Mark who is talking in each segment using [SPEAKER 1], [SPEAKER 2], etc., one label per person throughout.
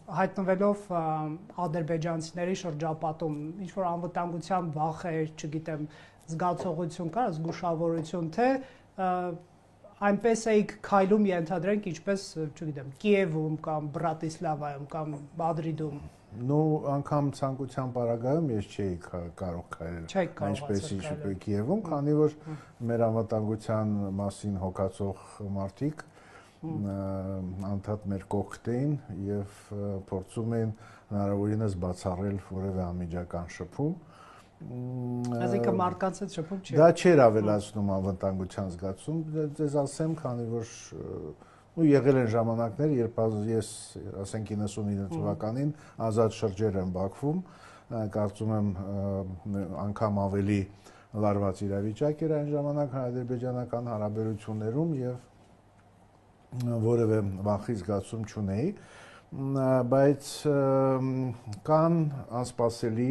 [SPEAKER 1] հայտնվելով ադրբեջանցիների շրջապատում ինչ որ անվտանգության վախեր, չգիտեմ, զգացողություն կար, զգուշավորություն, թե այնպես էիք քայլում ենթադրենք ինչպես, չգիտեմ, Կիևում կամ Բրատիսլավայում կամ Մադրիդում։
[SPEAKER 2] Ну, անգամ ցանկության պարագայում ես չէի կարող քայլել այնպես ինչպես Կիևում, քանի որ մեր անվտանգության մասին հոգացող մարդիկ անդադ մեր կողքն էին եւ փորձում էին հնարավորինս բացառել որևէ անմիջական շփում։
[SPEAKER 1] Այսինքն մարդկանց հետ շփում չի։
[SPEAKER 2] Դա չէր ավելացնում անվտանգության զգացում, ձեզ ասեմ, քանի որ ու եղել են ժամանակներ, երբ ես, ասենք 99 թվականին ազատ շրջեր եմ Բաքվում, կարծում եմ անգամ ավելի լարված իրավիճակ էր այն ժամանակ հայ-ադրբեջանական հարաբերություններում եւ որևէ վախի զգացում չունեի, բայց կան անսպասելի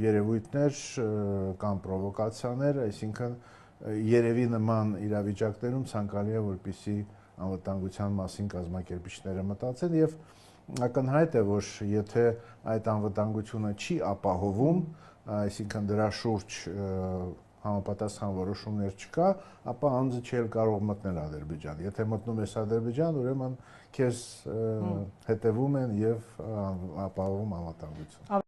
[SPEAKER 2] երևույթներ կամ պրովոկացիաներ, այսինքն երևի նման իրավիճակներում ցանկալի է որպեսզի անվտանգության մասին կազմակերպիչները մտածեն եւ ակնհայտ է որ եթե այդ անվտանգությունը չի ապահովում, այսինքն դրա շուրջ համապատասխան որոշումներ չկա, ապա անձը չի կարող մտնել Ադրբեջան։ Եթե մտնում ես Ադրբեջան, ուրեմն քեզ հետևում են եւ ապահովում անվտանգություն։